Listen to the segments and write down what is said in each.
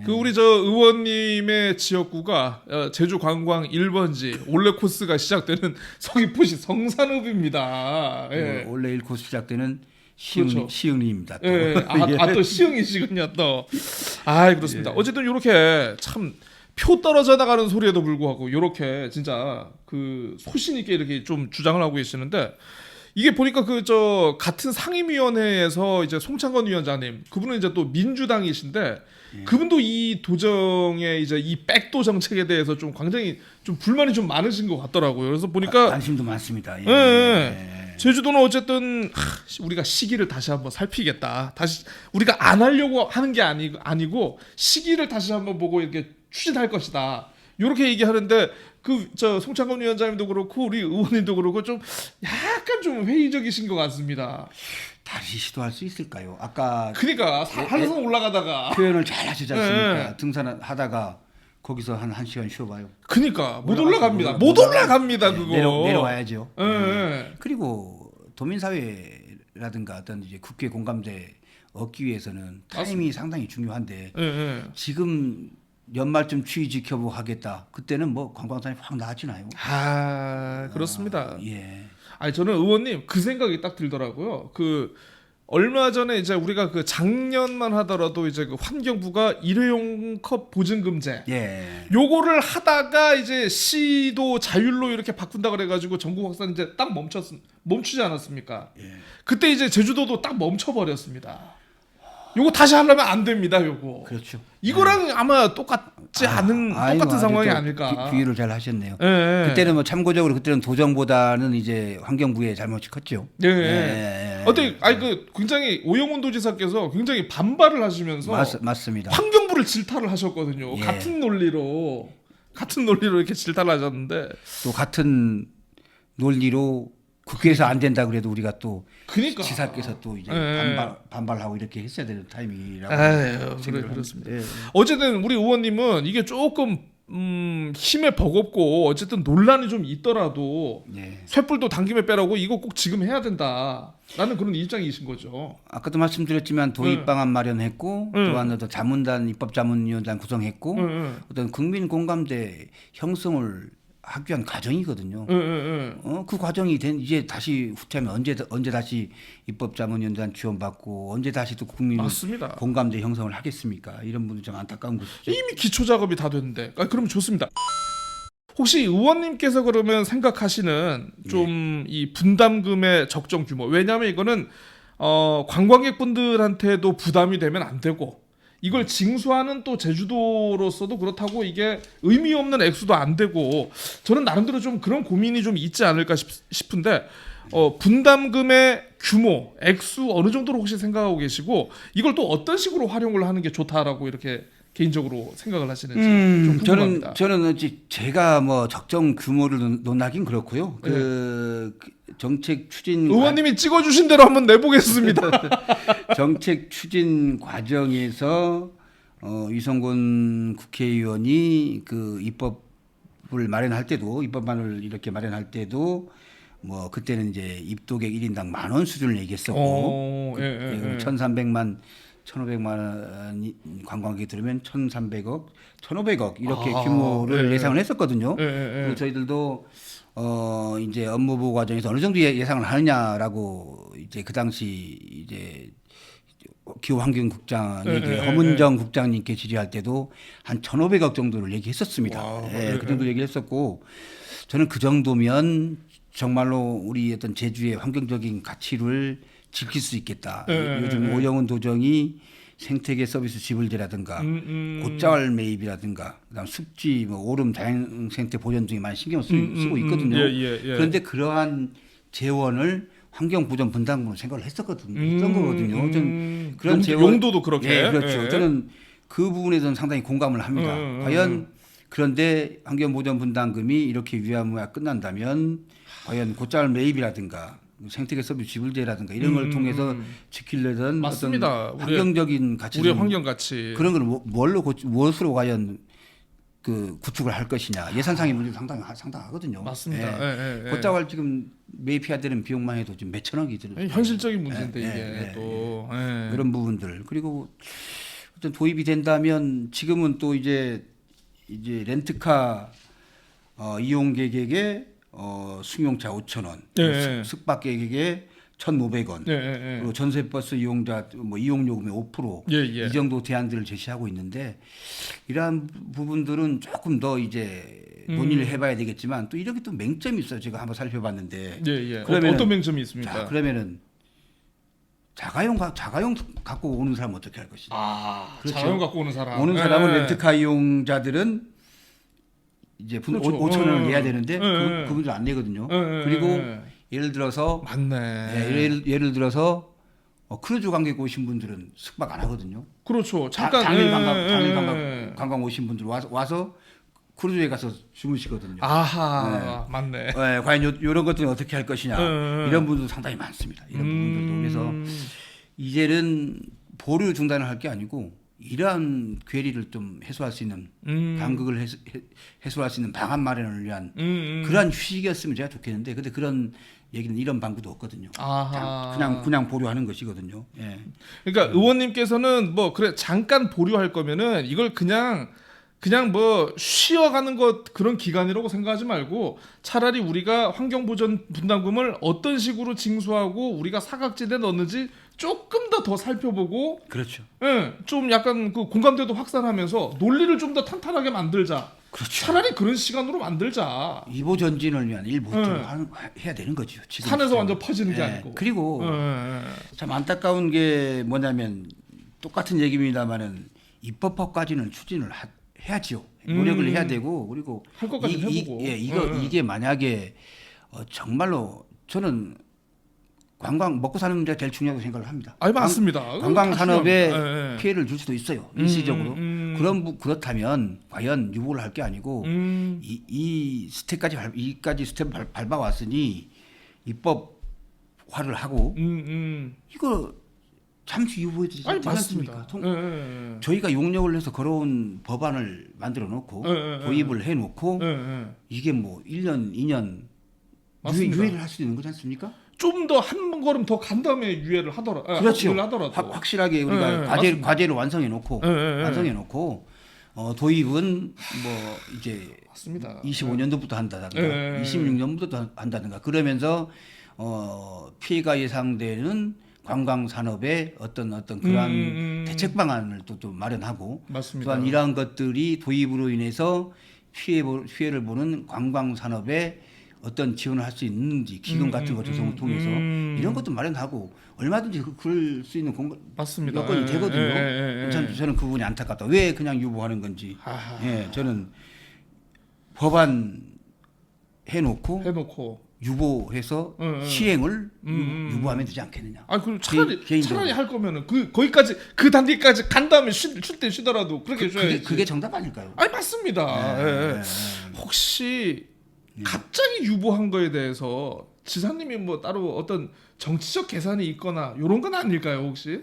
그 우리 저 의원님의 지역구가 제주 관광 1번지 올레 코스가 시작되는 서귀포시 성산읍입니다. 예. 원래 1코스 시작되는 그렇죠. 시흥리입니다. 또. 예. 또 시흥이시군요 또. 아 그렇습니다. 어쨌든 이렇게 참 표 떨어져 나가는 소리에도 불구하고 이렇게 진짜 그 소신 있게 이렇게 좀 주장을 하고 계시는데. 이게 보니까 그 저 같은 상임위원회에서 이제 송창건 위원장님 그분은 이제 또 민주당이신데 그분도 이 도정의 이제 이 백도 정책에 대해서 좀 굉장히 좀 불만이 좀 많으신 것 같더라고요. 그래서 보니까 관심도 많습니다. 제주도는 어쨌든 우리가 시기를 다시 한번 살피겠다. 다시 우리가 안 하려고 하는 게 아니고 시기를 다시 한번 보고 이렇게 추진할 것이다. 이렇게 얘기하는데 그 저 송창건 위원장님도 그렇고 우리 의원님도 그렇고 좀 약간 좀 회의적이신 것 같습니다. 다시 시도할 수 있을까요? 아까 그러니까 한산 올라가다가 표현을 잘 하시지 않습니까? 등산하다가 거기서 한 1시간 쉬어봐요. 그러니까 못 올라갑니다. 못 올라갑니다. 그거 내려와야죠. 예. 그리고 도민사회라든가 어떤 이제 국회 공감대 얻기 위해서는 타임이 상당히 중요한데 예. 지금 연말쯤 추위 지켜보고 하겠다. 그때는 뭐 관광산이 확 나아지나요? 그렇습니다. 예. 아니 저는 의원님 그 생각이 딱 들더라고요. 그 얼마 전에 이제 우리가 그 작년만 하더라도 이제 그 환경부가 일회용 컵 보증금제 예. 요거를 하다가 이제 시도 자율로 이렇게 바꾼다 그래가지고 전국 확산 이제 딱 멈추지 않았습니까? 예. 그때 이제 제주도도 딱 멈춰버렸습니다. 요거 다시 하려면 안 됩니다. 요거. 그렇죠. 이거랑 아마 똑같지 않은 똑같은 상황이 좀 아닐까. 비유를 잘 하셨네요. 예. 그때는 뭐 참고적으로 그때는 도정보다는 이제 환경부의 잘못이 컸죠. 예. 어때? 아니 그 굉장히 오영훈 도지사께서 굉장히 반발을 하시면서 맞습니다. 환경부를 질타를 하셨거든요. 예. 같은 논리로 이렇게 질타를 하셨는데 또 같은 논리로 국회에서 안 된다 그래도 우리가 또 그러니까 지사께서 또 이제 예. 반발하고 이렇게 했어야 되는 타이밍이라고 그렇습니다. 예. 어쨌든 우리 의원님은 이게 조금 힘에 버겁고 어쨌든 논란이 좀 있더라도 예. 쇳불도 당김에 빼라고 이거 꼭 지금 해야 된다라는 그런 입장이신 거죠. 아까도 말씀드렸지만 도입 방안 마련했고 또한 어떤 자문단 입법자문위원장 구성했고 어떤 국민 공감대 형성을 하기 위한 과정이거든요. 그 과정이 이제 다시 후퇴하면 언제 다시 입법자문위원장 지원받고 언제 다시 또 국민 맞습니다. 공감대 형성을 하겠습니까? 이런 분은 좀 안타까운 것이죠. 이미 기초 작업이 다 됐는데. 그럼 좋습니다. 혹시 의원님께서 그러면 생각하시는 좀 이 분담금의 적정 규모. 왜냐하면 이거는 관광객분들한테도 부담이 되면 안 되고 이걸 징수하는 또 제주도로서도 그렇다고 이게 의미 없는 액수도 안 되고 저는 나름대로 좀 그런 고민이 좀 있지 않을까 싶은데 분담금의 규모, 액수 어느 정도로 혹시 생각하고 계시고 이걸 또 어떤 식으로 활용을 하는 게 좋다라고 이렇게 개인적으로 생각을 하시는지 좀 궁금합니다. 저는 제가 뭐 적정 규모를 논하긴 그렇고요. 그 정책 추진 의원님이 찍어주신 대로 한번 내보겠습니다. 정책 추진 과정에서 이성곤 국회의원이 그 입법을 마련할 때도 입법안을 이렇게 마련할 때도 뭐 그때는 이제 입도객 1인당 10,000원 수준을 얘기했었고 1,300만 1,500만 원 관광객이 들으면 1,300억, 1,500억 이렇게 규모를 예상을 했었거든요. 그리고 저희들도 이제 업무보고 과정에서 어느 정도 예상을 하느냐라고 이제 그 당시 이제 기후환경국장에게 허문정 국장님께 질의할 때도 한 1,500억 정도를 얘기했었습니다. 그 정도 얘기했었고 저는 그 정도면 정말로 우리 어떤 제주의 환경적인 가치를 지킬 수 있겠다. 요즘 오영훈 도정이 생태계 서비스 지불제라든가 곶자왈 매입이라든가 그다음 습지, 뭐 오름 다양생태 보전 등에 많이 신경 쓰고 있거든요. 그런데 그러한 재원을 환경보전 분담금으로 생각을 했던 거거든요. 저는 그런 용도도 그렇게. 그렇죠. 저는 그 부분에서는 상당히 공감을 합니다. 과연 그런데 환경보전 분담금이 이렇게 유야무야 끝난다면 과연 곶자왈 매입이라든가 생태계 서비스 지불제라든가 이런 걸 통해서 지키려던 맞습니다. 어떤 환경적인 가치, 우리의 환경 가치 그런 걸 무엇으로 과연 그 구축을 할 것이냐 예산상의 문제도 상당하거든요. 맞습니다. 곶자왈 지금 매입해야 되는 비용만 해도 지금 몇천억이 들어요. 현실적인 문제인데 이게 또 그런 부분들 그리고 어떤 도입이 된다면 지금은 또 이제 렌트카 이용객에게 승용차 5,000원, 네. 숙박객에게 1,500원, 네. 그리고 전세버스 이용자 뭐 이용요금의 5%, 예. 이 정도 대안들을 제시하고 있는데 이러한 부분들은 조금 더 이제 논의를 해봐야 되겠지만 또 이렇게 또 맹점이 있어요. 제가 한번 살펴봤는데. 예. 그러면은- 어떤 맹점이 있습니까? 자, 그러면은 자가용 갖고 오는 사람 은 어떻게 할 것이냐. 그렇죠. 자가용 갖고 오는 사람. 오는 사람은 예. 렌트카 이용자들은 이제 그렇죠. 5,000원을 내야 되는데 예. 그분들 안 내거든요. 예. 그리고 예. 예를 들어서 맞네. 예를 들어서 크루즈 관객 오신 분들은 숙박 안 하거든요. 그렇죠. 잠깐 당일 예. 관광 오신 분들 와서 크루즈에 가서 주무시거든요. 아하, 맞네. 과연 이런 것들은 어떻게 할 것이냐 이런 분들도 상당히 많습니다. 이런 부분들도 그래서 이제는 보류 중단을 할 게 아니고 이러한 괴리를 좀 해소할 수 있는 간극을 해소할 수 있는 방안 마련을 위한 그러한 휴식이었으면 제가 좋겠는데 근데 그런 얘기는 이런 방구도 없거든요. 아하. 그냥 보류하는 것이거든요. 예. 그러니까 의원님께서는 뭐 그래 잠깐 보류할 거면은 이걸 그냥 뭐 쉬어가는 것 그런 기간이라고 생각하지 말고 차라리 우리가 환경보전 분담금을 어떤 식으로 징수하고 우리가 사각지대에 넣는지 조금 더 살펴보고 그렇죠. 예, 좀 약간 그 공감대도 확산하면서 논리를 좀 더 탄탄하게 만들자. 그렇죠. 차라리 그런 시간으로 만들자. 이보 전진을 위한 일부터 해야 되는 거죠. 지금 산에서 시점. 완전 퍼지는 게 예. 아니고. 그리고 예. 참 안타까운 게 뭐냐면 똑같은 얘기입니다만은 입법화까지는 추진을 해야지요. 노력을 해야 되고 그리고 할 것까지는 해보고. 이게 만약에 정말로 저는 관광 먹고 사는 문제가 제일 중요하다고 생각을 합니다. 아니 맞습니다. 관광 산업에 예. 피해를 줄 수도 있어요. 일시적으로. 그렇다면 과연 유보를 할 게 아니고 이 스텝까지 스텝을 밟아왔으니 입법화를 하고 이거 잠시 유보해도 되지 아니 않습니까? 맞습니다. 예. 저희가 용역을 해서 걸어온 법안을 만들어 놓고 도입을 해 놓고 이게 뭐 1년, 2년 맞습니다. 유예를 할 수 있는 거지 않습니까? 좀 더 한 걸음 더 간 다음에 유예를 하더라도. 그렇죠. 하더라도. 확실하게 우리가 맞습니다. 과제를 완성해 놓고 도입은 뭐 이제 맞습니다. 25년도부터 한다든가 26년부터 한다든가 그러면서 피해가 예상되는 관광 산업의 어떤 그러한 대책 방안을 또 마련하고 맞습니다. 또한 이러한 것들이 도입으로 인해서 피해를 보는 관광 산업에 어떤 지원을 할 수 있는지 기금 같은 거 조성을 통해서 이런 것도 마련하고 얼마든지 그럴 수 있는 맞습니다. 여건이 되거든요. 예. 저는 그 부분이 안타깝다. 왜 그냥 유보하는 건지. 아하. 예, 저는 법안 해놓고 유보해서 시행을 유보하면 되지 않겠느냐. 아, 그럼 개인적으로. 차라리 할 거면은 거기까지 그 단계까지 간 다음에 쉴 때 쉬더라도 그렇게 해줘야지. 그게 정답 아닐까요? 아니 맞습니다. 예. 혹시 갑자기 유보한 거에 대해서 지사님이 뭐 따로 어떤 정치적 계산이 있거나 이런 건 아닐까요 혹시?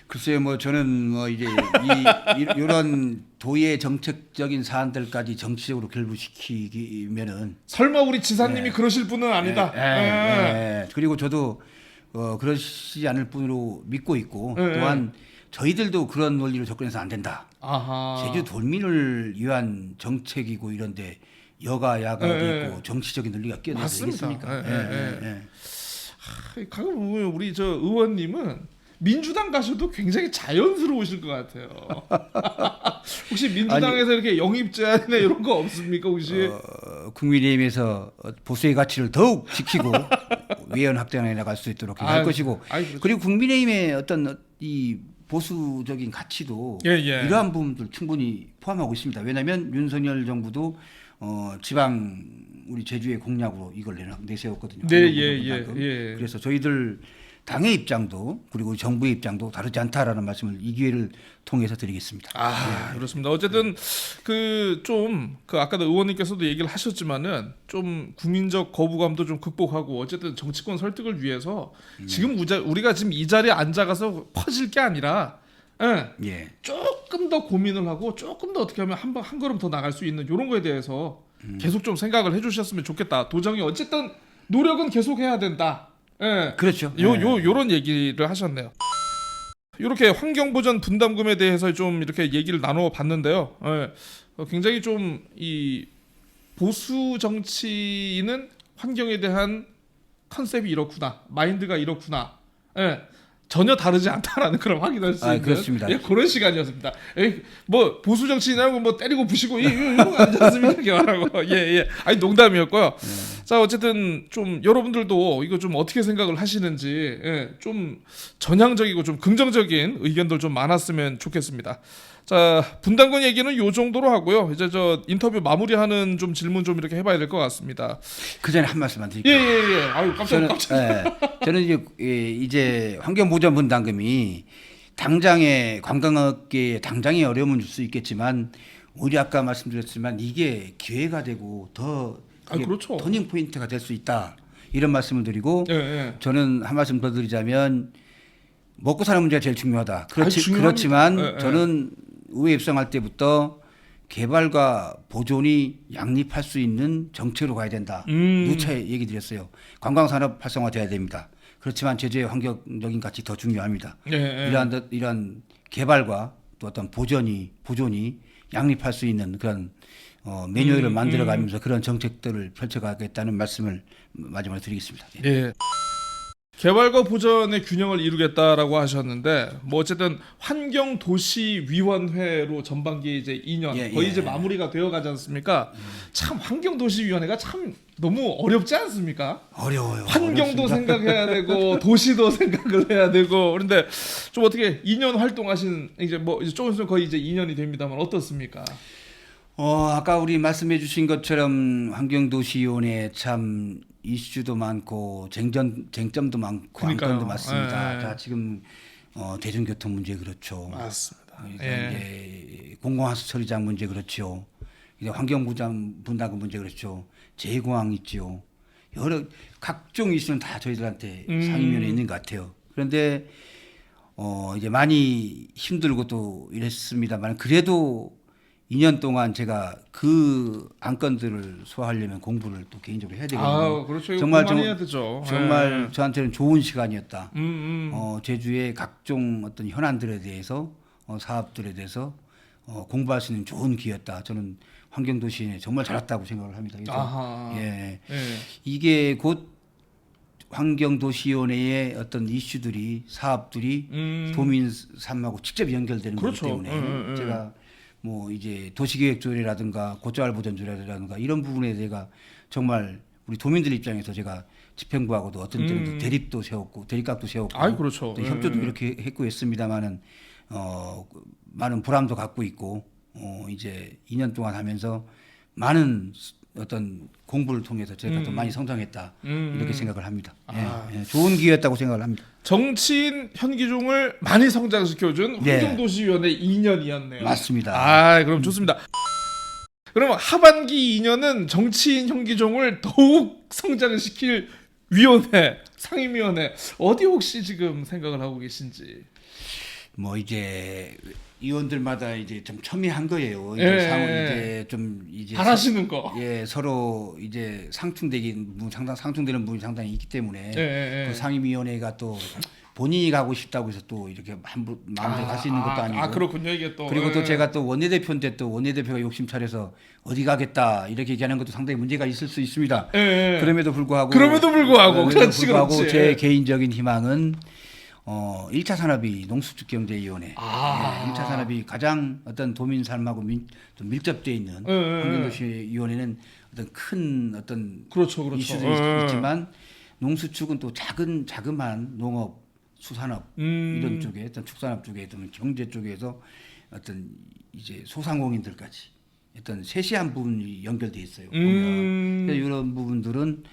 글쎄요, 뭐 저는 뭐 이제 이런 도의 정책적인 사안들까지 정치적으로 결부시키면은 설마 우리 지사님이 그러실 분은 아니다. 그리고 저도 그러시지 않을 분으로 믿고 있고 예. 또한 저희들도 그런 논리로 접근해서 안 된다. 아하. 제주 돌민을 위한 정책이고 이런데 여가 야가도 있고 정치적인 논리가 끼어들지 맞습니다. 않겠습니까? 가끔 보면 우리 저 의원님은 민주당 가셔도 굉장히 자연스러우실 것 같아요. 혹시 민주당에서 이렇게 영입 제한이나 이런 거 없습니까 혹시? 국민의힘에서 보수의 가치를 더욱 지키고 외연 확장해 나갈 수 있도록 할 것이고 그렇죠. 그리고 국민의힘의 어떤 이 보수적인 가치도 이러한 부분들 충분히 포함하고 있습니다. 왜냐하면 윤석열 정부도 지방 우리 제주의 공약으로 이걸 내세웠거든요. 그래서 저희들 당의 입장도 그리고 정부의 입장도 다르지 않다라는 말씀을 이 기회를 통해서 드리겠습니다. 그렇습니다. 어쨌든 그 아까도 의원님께서도 얘기를 하셨지만은 좀 국민적 거부감도 좀 극복하고 어쨌든 정치권 설득을 위해서 지금 우리가 지금 이 자리에 앉아가서 퍼질 게 아니라 조금 더 고민을 하고 조금 더 어떻게 하면 한 걸음 더 나갈 수 있는 이런 거에 대해서 계속 좀 생각을 해주셨으면 좋겠다. 도정이 어쨌든 노력은 계속 해야 된다. 그렇죠. 요런 얘기를 하셨네요. 이렇게 환경보전 분담금에 대해서 좀 이렇게 얘기를 나눠 봤는데요. 예, 굉장히 좀 이 보수 정치인은 환경에 대한 컨셉이 이렇구나, 마인드가 이렇구나. 예, 전혀 다르지 않다라는 걸 확인할 수 있는 그렇습니다. 예, 그런 시간이었습니다. 뭐 보수 정치인하고 뭐 때리고 부시고 이런 거 아니지 않습니까? 이렇게 말하고 예. 아니 농담이었고요. 자 어쨌든 좀 여러분들도 이거 좀 어떻게 생각을 하시는지 좀 전향적이고 좀 긍정적인 의견들 좀 많았으면 좋겠습니다. 자 분담금 얘기는 요 정도로 하고요. 이제 저 인터뷰 마무리하는 좀 질문 좀 이렇게 해봐야 될 것 같습니다. 그 전에 한 말씀만 드릴게요. 예. 아유 깜짝. 저는 이제 환경보전 분담금이 당장의 관광업계에 당장의 어려움은 줄 수 있겠지만 오히려 아까 말씀드렸지만 이게 기회가 되고 더 그렇죠. 터닝 포인트가 될 수 있다 이런 말씀을 드리고 예. 저는 한 말씀 더 드리자면 먹고 사는 문제가 제일 중요하다. 중요합니다. 그렇지만 예. 저는 의회 입성할 때부터 개발과 보존이 양립할 수 있는 정책으로 가야 된다. 누차 얘기 드렸어요. 관광산업 활성화돼야 됩니다. 그렇지만 제주의 환경적인 가치 더 중요합니다. 예. 이러한 개발과 또 어떤 보존이 양립할 수 있는 그런 매뉴얼을 만들어가면서 그런 정책들을 펼쳐가겠다는 말씀을 마지막으로 드리겠습니다. 예. 개발과 보전의 균형을 이루겠다라고 하셨는데 뭐 어쨌든 환경도시위원회로 전반기 이제 2년 거의 이제 마무리가 되어 가지 않습니까? 참 환경도시위원회가 참 너무 어렵지 않습니까? 어려워요. 환경도 어렵습니다. 생각해야 되고 도시도 생각을 해야 되고 그런데 좀 어떻게 2년 활동하신 이제 뭐 이제 조금 있으면 거의 이제 2년이 됩니다만 어떻습니까? 아까 우리 말씀해 주신 것처럼 환경도시위원회 참 이슈도 많고 쟁점도 많고 그러니까요. 안건도 많습니다. 예. 자, 지금 대중교통 문제 그렇죠. 맞습니다. 이제 공공하수 처리장 문제 그렇죠. 이제 환경분담금 문제 그렇죠. 제2공항 있죠. 여러 각종 이슈는 다 저희들한테 상임위원회에 있는 것 같아요. 그런데 이제 많이 힘들고 또 이랬습니다만 그래도 2년 동안 제가 그 안건들을 소화하려면 공부를 또 개인적으로 해야 되거든요. 그렇죠. 정말 해야 되죠. 정말 저한테는 좋은 시간이었다. 제주의 각종 어떤 현안들에 대해서 사업들에 대해서 공부할 수 있는 좋은 기회였다. 저는 환경도시에 정말 잘 왔다고 생각을 합니다. 그래서 이게 곧 환경도시위원회의 어떤 이슈들이 사업들이 도민 삶하고 직접 연결되는 그렇죠. 거기 때문에 제가 뭐 이제 도시계획조례라든가 고자활보전조례라든가 이런 부분에 제가 정말 우리 도민들 입장에서 제가 집행부하고도 어떤 때는 대립도 세웠고 대립각도 세웠고 그렇죠. 또 협조도 이렇게 했고 했습니다만은 많은 보람도 갖고 있고 이제 2년 동안 하면서 많은 어떤 공부를 통해서 제가 더 많이 성장했다 이렇게 생각을 합니다. 좋은 기회였다고 생각을 합니다. 정치인 현기종을 많이 성장시켜준 환경도시위원회 2년이었네요. 맞습니다. 그럼 좋습니다. 그러면 하반기 2년은 정치인 현기종을 더욱 성장을 시킬 위원회, 상임위원회 어디 혹시 지금 생각을 하고 계신지? 뭐 이제 의원들마다 이제 좀 첨예한 거예요. 이제 좀 이제 잘하시는 거. 서로 이제 상충되는 부분이 상당히 있기 때문에 그 상임위원회가 또 본인이 가고 싶다고 해서 또 이렇게 마음대로 갈 수 있는 것도 아니고. 그렇군요 이게 또. 그리고 또 제가 또 원내대표인데 또 원내대표가 욕심 차려서 어디 가겠다 이렇게 얘기하는 것도 상당히 문제가 있을 수 있습니다. 그럼에도 불구하고 그렇지. 제 개인적인 희망은 1차 산업이 농수축경제위원회. 1차 산업이 가장 어떤 도민 삶하고 좀 밀접되어 있는 환경도시위원회는 어떤 큰 어떤 그렇죠. 이슈도 있지만 농수축은 또 자그마한 농업, 수산업 이런 쪽에 어떤 축산업 쪽에 또는 경제 쪽에서 어떤 이제 소상공인들까지 어떤 세세한 부분이 연결돼 있어요. 이런 부분들은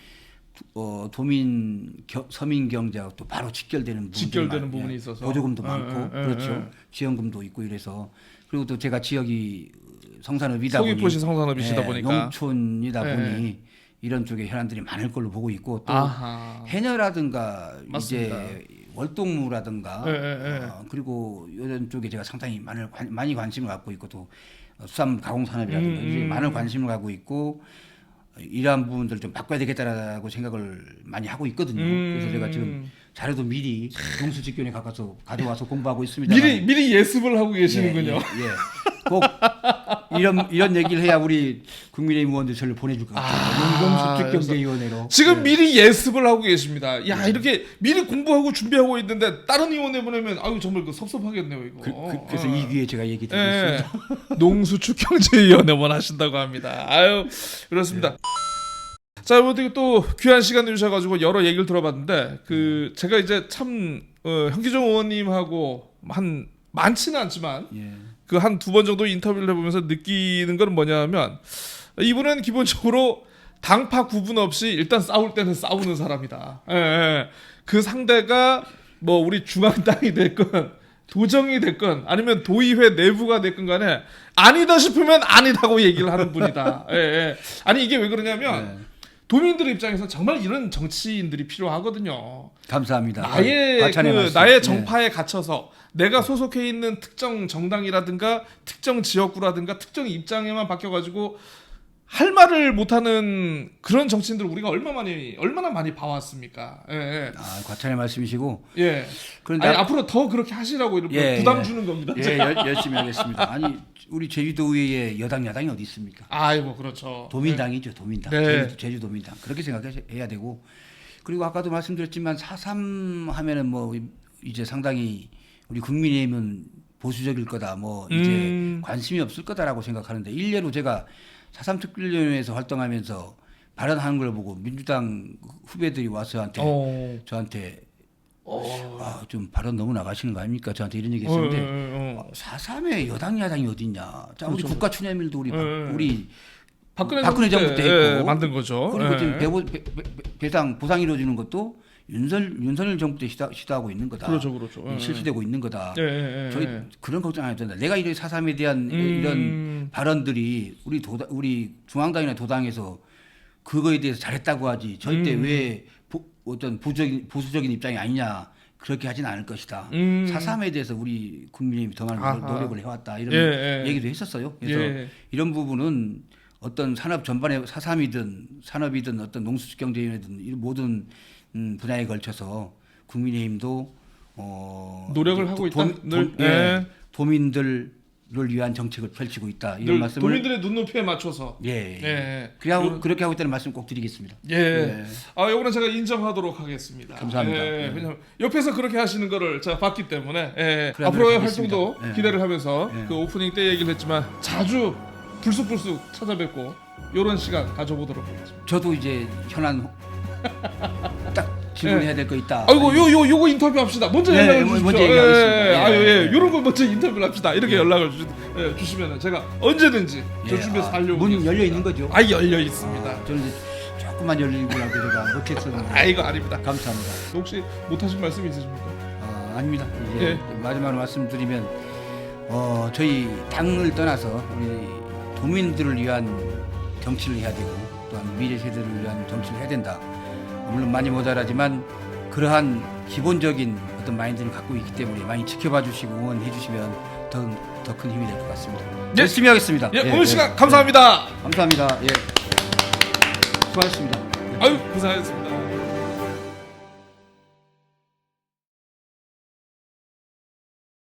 서민 경제하고 또 바로 직결되는 부분이 있어서 보조금도 많고 그렇죠. 지원금도 있고 이래서 그리고 또 제가 지역이 성산읍이다 보니 서귀포시 성산읍이시다 보니까 농촌이다 보니 이런 쪽에 현안들이 많을 걸로 보고 있고 또 해녀라든가 맞습니다. 이제 월동무라든가 그리고 이런 쪽에 제가 상당히 많이 관심을 갖고 있고 또 수산물 가공산업이라든가 이제 많은 관심을 갖고 있고 이러한 부분들을 좀 바꿔야 되겠다라고 생각을 많이 하고 있거든요. 그래서 제가 지금 자료도 미리 농수직견에 가져와서 공부하고 있습니다. 미리 예습을 하고 계시는군요. 꼭 이런 얘기를 해야 우리 국민의힘 의원들 저를 보내줄 것 같아요. 농수직경제위원회로. 지금 미리 예습을 하고 계십니다. 야 이렇게 미리 공부하고 준비하고 있는데 다른 의원에 보내면 아유 정말 그 섭섭하겠네요 이거. 그래서 이 기회에 제가 얘기 드리겠습니다. 농수축경제위원회만 하신다고 합니다. 아유 그렇습니다. 자, 어떻게 또 귀한 시간 주셔가지고 여러 얘기를 들어봤는데 그 제가 이제 참 현기정 의원님하고 많지는 않지만 그 한 2번 정도 인터뷰를 해보면서 느끼는 건 뭐냐면 이분은 기본적으로 당파 구분 없이 일단 싸울 때는 싸우는 사람이다. 그 상대가 뭐 우리 중앙당이 됐건 도정이 됐건 아니면 도의회 내부가 됐건 간에 아니다 싶으면 아니다고 얘기를 하는 분이다. 아니 이게 왜 그러냐면 도민들의 입장에서 정말 이런 정치인들이 필요하거든요. 감사합니다. 나의 정파에 갇혀서 내가 소속해 있는 특정 정당이라든가 특정 지역구라든가 특정 입장에만 바뀌어가지고 할 말을 못하는 그런 정치인들을 우리가 얼마나 많이 봐왔습니까? 과찬의 말씀이시고. 그런데 앞으로 더 그렇게 하시라고 이렇게 부담 주는 겁니다. 열심히 하겠습니다. 아니 우리 제주도의회 여당 야당이 어디 있습니까? 아이고 그렇죠. 도민당이죠, 도민당. 제주도민당 그렇게 생각해야 되고. 그리고 아까도 말씀드렸지만 4.3 하면은 뭐 이제 상당히 우리 국민의힘은 보수적일 거다, 뭐 이제 관심이 없을 거다라고 생각하는데 일례로 제가 4.3 특별위원회에서 활동하면서 발언하는 걸 보고 민주당 후배들이 와서 저한테 좀 발언 너무 나가시는 거 아닙니까? 저한테 이런 얘기 했었는데 4.3에 여당 야당이 어딨냐? 자, 우리 국가 추념일도 우리 박근혜 정부 때 했고 만든 거죠. 그리고 지금 보상 이루어지는 것도 윤석열 정부 때 시도하고 있는 거다. 그렇죠. 실시되고 있는 거다. 저희 그런 걱정 안 해도 된다. 내가 이런 4.3에 대한 이런 발언들이 우리 중앙당이나 도당에서 그거에 대해서 잘했다고 하지. 저희 때 왜 어떤 보수적인 입장이 아니냐. 그렇게 하진 않을 것이다. 4.3에 대해서 우리 국민의힘이 더 많은 노력을 해왔다. 이런 얘기도 했었어요. 그래서 이런 부분은 어떤 산업 전반에 4.3이든 산업이든 어떤 농수경제위원회든 이 모든 분야에 걸쳐서 국민의힘도 노력을 하고 있다. 도민들을 위한 정책을 펼치고 있다. 이런 말씀을 도민들의 눈높이에 맞춰서. 그렇게 하고 있다는 말씀 꼭 드리겠습니다. 이거는 제가 인정하도록 하겠습니다. 감사합니다. 왜냐면 옆에서 그렇게 하시는 거를 제가 봤기 때문에 앞으로의 활동도 기대를 하면서 그 오프닝 때 얘기를 했지만 자주 불쑥불쑥 찾아뵙고 이런 시간 가져보도록 하겠습니다. 저도 이제 현안 딱 질문해야 될 거 있다. 아이고 요거 인터뷰 합시다. 먼저 연락을 주시죠. 먼저 얘기하겠습니다. 이런 거 먼저 인터뷰를 합시다. 이렇게 연락을 주시면 제가 언제든지 저 준비해서 하려고. 문 열려 있는 거죠? 열려 있습니다. 저는 이제 조금만 열리고 제가 못했었는데. 이거 아닙니다. 감사합니다. 혹시 못하신 말씀 있으십니까? 아닙니다. 이제 마지막으로 말씀드리면 저희 당을 떠나서 우리 도민들을 위한 정치를 해야 되고 또한 미래 세대를 위한 정치를 해야 된다. 물론 많이 모자라지만 그러한 기본적인 어떤 마인드를 갖고 있기 때문에 많이 지켜봐 주시고 응원해 주시면 더 큰 힘이 될 것 같습니다. 열심히 하겠습니다. 오늘 시간 감사합니다. 감사합니다. 수고하셨습니다. 고생하셨습니다.